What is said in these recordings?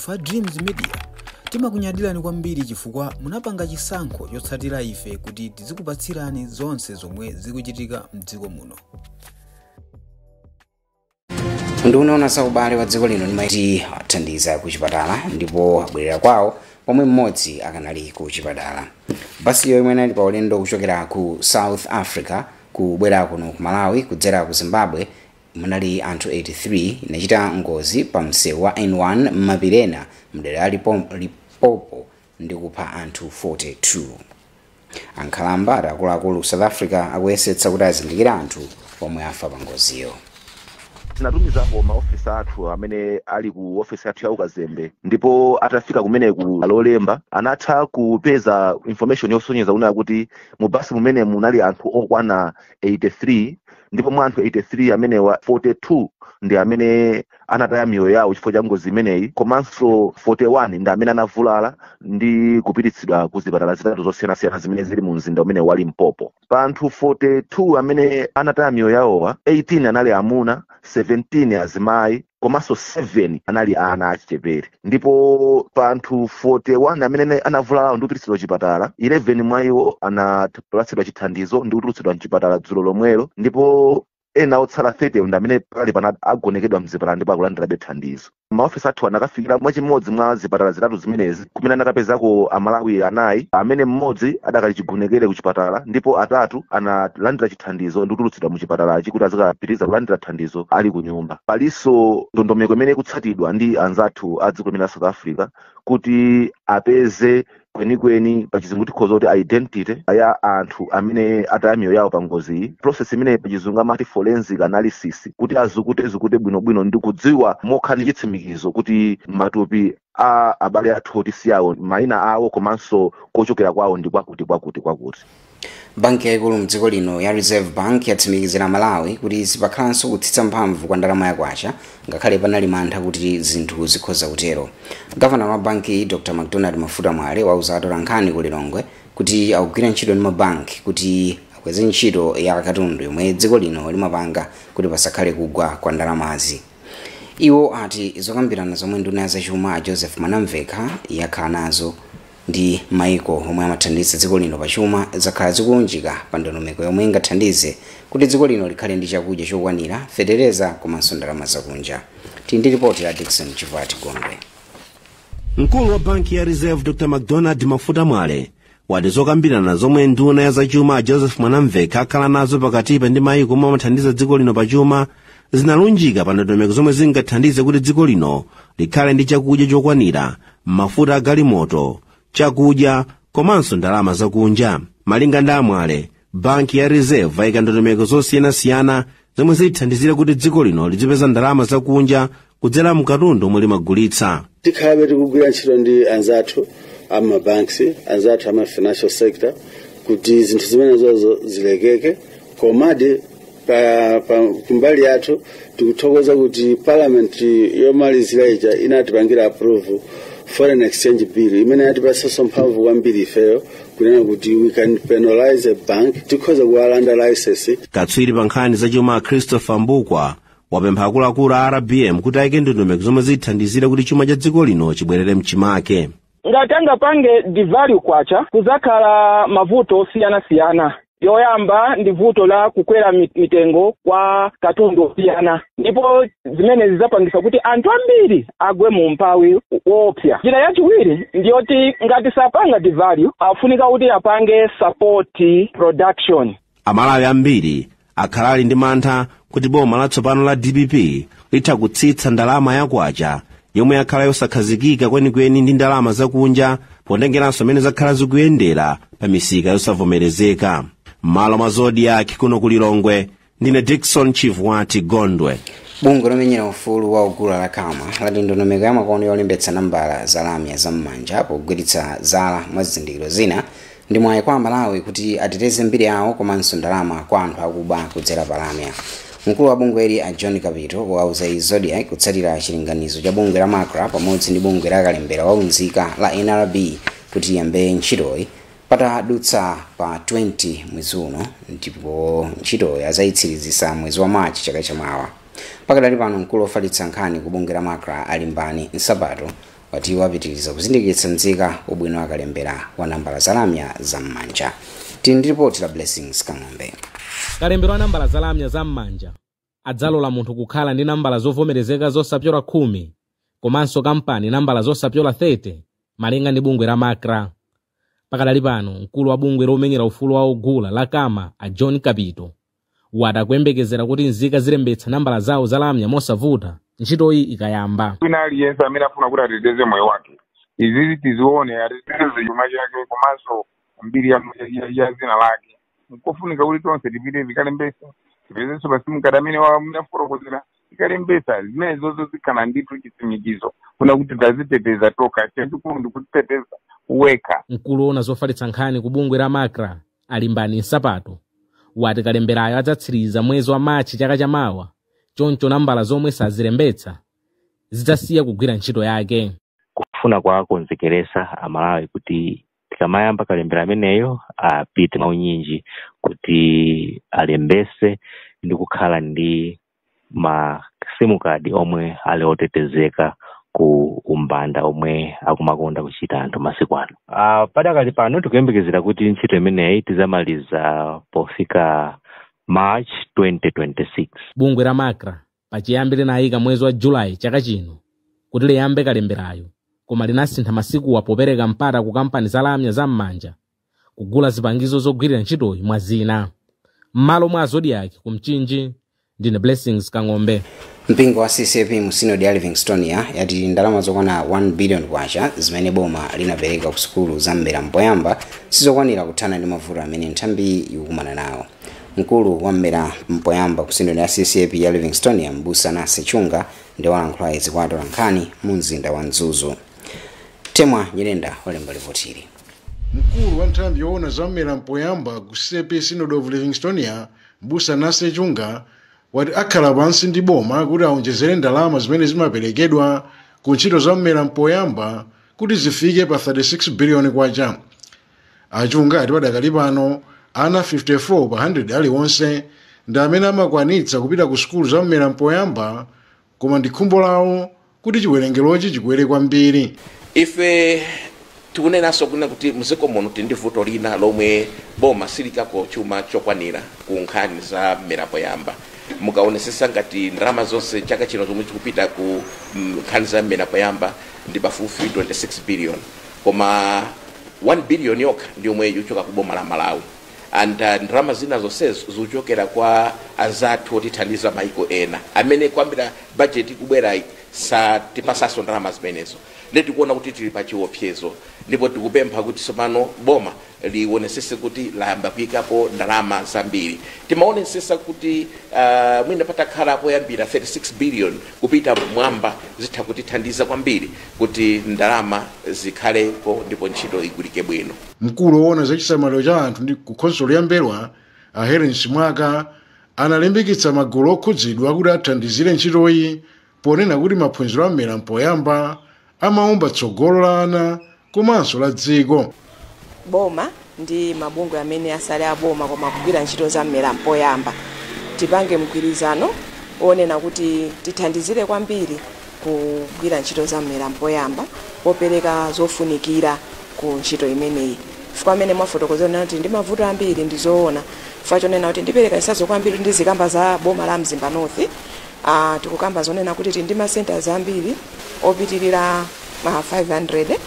Fa Dreams Media timakunyadilani kwambiri chifukwa munapanga chisankho chotsatira ife kuti tizikupatsirani zonse zomwe zikuchitika mdziko muno. Ndikuona saubale wa dziko lino limaiti athandiza ku chipatala ndipo abwerera kwawo pomwe mmodzi akanali ku chipatala. Basi yomwe inali pa ulendo kuchokera ku South Africa kubwera kuno ku Malawi kudzera ku Zimbabwe munali anthu 83 inachita ngozi pa msewu wa N1 Mapirena mdera Limpopo ndi kupha anthu 42. Ankhalamba akuluakulu South Africa akuyesetsa kuti azindikire anthu omwe afa pa ngoziyo. Tinatumiza maofisi athu amene ali ku ofisi athu ya ukazembe ndipo atafika kumene ku alolemba anatha kupeza information yosonyeza una kuti mu basi mumene munali anthu okwana 83 ndipo mwa anthu 83 amene wa 42 ndi amene anataya miyoyo yawo chifukwa cha ngozi imeneyi, komanso 41 ndi amene anavulala ndi kupititsidwa ku zipatala zitatu zosiyanasiyana zimene zili mu mzinda umene wa Limpopo. Pa anthu 42 amene anataya miyoyo yawowa 18 anali amuna, 17 azimayi, komanso 7 anali ana achichepere. Ndipo pa anthu 41 amene anavulala ndi kupititsidwa chipatala, 11 mwa iwo anapatsidwa chithandizo ndi kutulutsidwa mchipatala dzulo lomwelo, ndipo ena otsala 30 ndi amene pali pana agonekedwa mzipatala ndipo akulandira thandizo. Maofisi athu anakafikira mwachimodzi mwa zipatala zitatu zimenezi kumene anakapezako Amalawi 4 amene mmodzi adakali chigonekere ku chipatala ndipo atatu analandira chithandizo ndi kutulutsidwa mu chipatalachi kuti azikapitiriza kulandira thandizo ali ku nyumba. Palinso ndondomeko imene ikutsatidwa ndi anzathu a dziko la South Africa kuti apeze kwenikweni pachizungu tikhoza kuti identity ya anthu amene ataya miyoyo yawo pa ngozi. Process imene pachizungu amati forensic analysis kuti azukute bwinobwino ndi kudziwa mokha ndi chitsimikizo kuti matupi a abale athu otisi yawo mayina awo komanso kochokera kwawo ndi kwakuti. Banki yaikulu mdziko lino ya Reserve Bank yatsimikizira Malawi kuti sipakhalanso kutsitsa mphamvu kwa ndalama yakwacha ngakhale panali mantha kuti zinthu zikhoza kutero. Governor wa banki Dr. McDonald Mafuta Mwale wauza atolankhani ku Lilongwe kuti akugwira ntchito ndi mabanki kuti akweze ntchito ya katundu yomwe dziko lino limapanga kuti pasakhale kugwa kwa ndalamazi. Iwo ati zokambirana zomwe nduna ya zachuma Joseph Mwanamveka yakhala nazo ndi maiko omwe amathandiza dziko lino pachuma zakhala zikulunjika pa ndondomeko yomwe ingathandize kuti dziko lino likhale ndi chakudya chokwanira, fetereza komanso ndalama zakunja. Tindi ripoti ya Dickson Chivati Gondwe. Mkulu wa banki ya Reserve Dr. McDonald Mafuta Mwale wati zokambirana zomwe nduna ya zachuma Joseph Mwanamveka akhala nazo pakatipa ndi maiko omwe amathandiza dziko lino pachuma zinalunjika pa ndondomeko zomwe zingathandize kuti dziko lino likhale ndi chakudya chokwanira, mafuta a galimoto, chakudya komanso ndalama zakunja. Malinga ndi Mwale, banki ya Reserve ayika ndondomeko zosiyanasiyana zomwe zithandizira kuti dziko lino lizipeza ndalama zakunja kudzera mkatundu omwe limagulitsa. Tikhabe tikugwira ntchito ndi anzathu amabanks, anzathu ama financial sector kuti zinthu zimenezo zilekeke. Komadi kumbali yathu tikuthokoza kuti parliament yomalizira ija inatipangira approve foreign exchange bill imene yatipatsa mphamvu kwambiri ifeyo kunena kuti we can penalize a bank tikhoza kuwalanda license. Katswiri pa nkhani zachuma Christopher Mbukwa wapempha akuluakulu a RBM kuti ayike ndondomeko zomwe zithandizira kuti chuma cha dziko lino chibwerere mchimake. Ngati angapange devalue kwacha kuzakhala mavuto osiyana-siyana. Yoyamba ndi vuto la kukwera mitengo kwa katundu osiyana, ndipo zimene zizapangisa kuti anthu ambiri agwe mu mpawi woopsa. Njira yachiwiri ndiyoti ngati sapanga devalue afunika kuti apange support production. Amalawi ambiri akhalali ndi mantha kuti boma latsopano la DPP litha kutsitsa ndalama yakwacha yomwe yakhala yosakhazikika kwenikweni ndi ndalama zakunja pondengeranso amene zakhala zikuyendera pa misika yosavomerezeka. Malo mazodi yake kuno ku Lilongwe, ndine Dickson Chivati Gondwe. Bungwe lomenyera ufulu wa ugula la kama lati ndondomeko ya makono yolembetsa nambala za lamya za mmanja pogwiritsa zala mwa zizindikiro zina ndi mwayi kwa Malawi kuti ateteze mbiri yawo komanso ndalama kwa anthu akuba kudzera pa lamya. Mkulu wa bungweli a John Kapito wauza Zodiac kutsatira chilinganizo cha bungwe la Macra pamodzi ndi bungwe la kalembera waunzika la NRB kuti yambe ntchitoyi patadutsa pa 20 mwezi uno ndipo ntchito yazayitsiriza mwezi wa Machi chaka chamawa. Pakadali pano mkulu ofalitsa nkhani ku bungwe la Macra alimbani Nsabato wati wapitiriza kuzindikitsa nzika ubwino akalembera wa nambala zalamya zam'manja. Tili ndi ripoti la Blessings Kang'ombe. Kalembera wa nambala zalamya zam'manja adzalola munthu kukhala ndi nambala zovomerezeka zosapyola 10 komanso kampani nambala zosapyola 30 malinga ndi bungwe la Makra. Pakadali pano mkulu wa bungwe lomenyera ufulu wa ogula la Kama a John Kapito wadakuyembekezera kuti nzika zilembetsa nambala zawo zalamya mosavuta ntchitoyi ikayamba. Wina aliyense amene afuna kuti ateteze moyo wake izi tizione ateteze chuma chake komanso mbiri ya zina lake. Nkofunika kuti tonse tipite vikalembesa tipezenso pasimu kada amene wamunafotokozera tikalembesa zimene zozo zikhala ndithu chitsimikizo kuna kuti taziteteza toka chachikulu ndikuziteteza weka. Mkulu ona zofalitsa nkhani ku bungwe la Makra Alimbani Nsapato wati kalemberayo adzatsiriza mwezi wa Machi chaka chamawa, choncho nambala zomwe sazilembetsa zidzasiya kugwira ntchito yake. Kufuna kwa konzekeresa amalawi kuti tikamayamba kalembera ameneyo apite maunyinji kuti alembese ndi kukhala ndi ma simu card omwe ali otetezeka ku umbanda omwe akumakonda kuchita anthu masiku ano. Padakali pano tikuyembekezera kuti ntchito imeneyi tizamaliza pofika March 2026. Bungwe la Makra pachiyambi linayika mwezi wa Julai chaka chino kuti liyambe kalemberayo, koma linasintha masiku popereka mpata ku kampani zalamya zam'manja kugula zipangizo zogwirira ntchitoyi mwa zina. M'malo mwa Zodiac kumchinji ndine Blessings Kang'ombe. Mpingo wa CCP mu Synod ya Livingstonia yati ndalama zokwana 1 billion kwacha zimene boma linapereka ku sukulu za Mbeera Mpoyamba sizokwanira kuthana ndi mavuto amene nthambi ikukumana nawo. Mkulu wa Mbeera Mpoyamba ku Synod ya CCP ya Livingstonia Mbusa Nase Chunga ndi walankhula izi kwa atolankhani mu mzinda wa Mzuzu. Temwa Nyirenda walemba ripotili. Mkulu wa nthambi yoona za Mbeera Mpoyamba ku CCP Synod of Livingstonia Mbusa Nase Chunga wati akhala pansi ndi boma kuti aonjezere ndalama zimene zimaperekedwa ku ntchito za Mbeera Mpoyamba kuti zifike pa 36 billion kwacha. Achunga ati padakali pano ana 54 pa 100 aliwonse ndi amene amakwanitsa kupita ku sukulu za Mbeera Mpoyamba, koma ndi khumbo lawo kuti chiwerengerochi chikwere kwambiri. Ife tikunenanso kuna kuti muziko muno ndi vuto lina lomwe boma silikako chuma chokwanira ku nkhani za Mbeera Mpoyamba. Mukaonesesa ngati ndalama zonse chaka chino zomwe chikupita ku nkhani za Mbeera Mpoyamba ndi pafupi 26 billion, koma 1 billion yokha ndi yomwe yochoka ku boma la Malawi, and ndalama zina zonse zochokera kwa azathu otithandiza maiko ena amene kwambira budget ikubwera tipasaso ndalama zimenezo. Leti kuona kuti tili pa chiopsezo, ndipo tikupempha kuti tsopano boma liwonesese kuti layamba kuyikapo ndalama zambiri. Timaonesesa kuti mwina patakhala poyambira 36 billion kupita mwamba zitha kutithandiza kwambiri kuti ndalama zikhalepo ndipo ntchito igwirike bwino. Mkulu woona za chisamaliro cha anthu ndi ku khonsolo ya Mbeera Helen Simwaka analimbikitsa magulu okhudzidwa kuti athandizire ntchitoyi ponena kuti maphunziro a Mbeera Mpoyamba amaumba tsogolo la ana komanso la dziko. Boma ndi mabungwe amene asale a boma koma kugwira ntchito za Mbeera Mpoyamba tipange mgwirizano onena kuti tithandizire kwambiri kugwira ntchito za Mbeera Mpoyamba popereka zofunikira ku ntchito imeneyi. Chifukwa amene mwafotokozera kuti ndi mavuto ambiri ndizoona, chifukwa chonena kuti ndipereka isazo kwambiri ndi zikamba za boma la Mzimba North. Tikukamba zonena kuti ndi ma centers ambiri opitirira ma 500,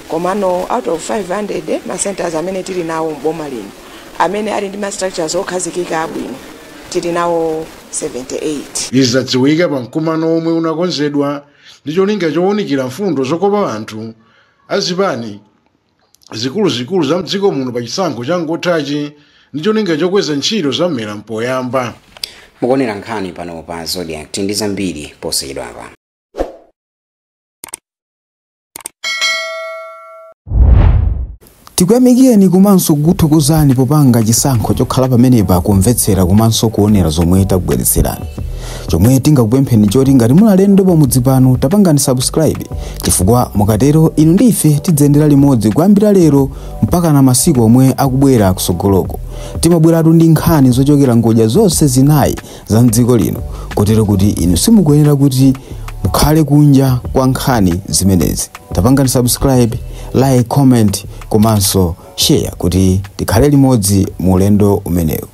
komano out of 500 ma centers amene tili nawo mboma lino amene ali ndi ma structures okhazikika abwino tili nawo 78. Izadziwika pa mkumano omwe unakonzedwa ndi cholinga chowunikira mfundo zokopa anthu azipani zikuluzikulu za mdziko muno pa chisankho cha ngothachi ndi cholinga chokweza ntchito za Mbeera Mpoyamba. Mukuonera nkhani pano pa Zodiac ndi zambiri posayidwapa. Tikuyamikeni komanso kuthokozani popanga chisankho chokhala pamenepa kumvetsera komanso kuonera zomwe takubweretserani. Chomwe tingakupempheni choti ngati muli alendo pamudzi pano tapangani subscribe, chifukwa mukatero inu ndi ife tidzayendera limodzi kuyambira lero mpaka na masiku omwe akubwera kusogoloko. Timabweratu ndi nkhani zochokera ngodya zonse zinayi za mdziko lino, kotero kuti inu simukuyenera kuti mukhale kunja kwa nkhani zimenezi. Tapangani subscribe, like, comment komanso share kuti tikhale limodzi mu ulendo umenewu.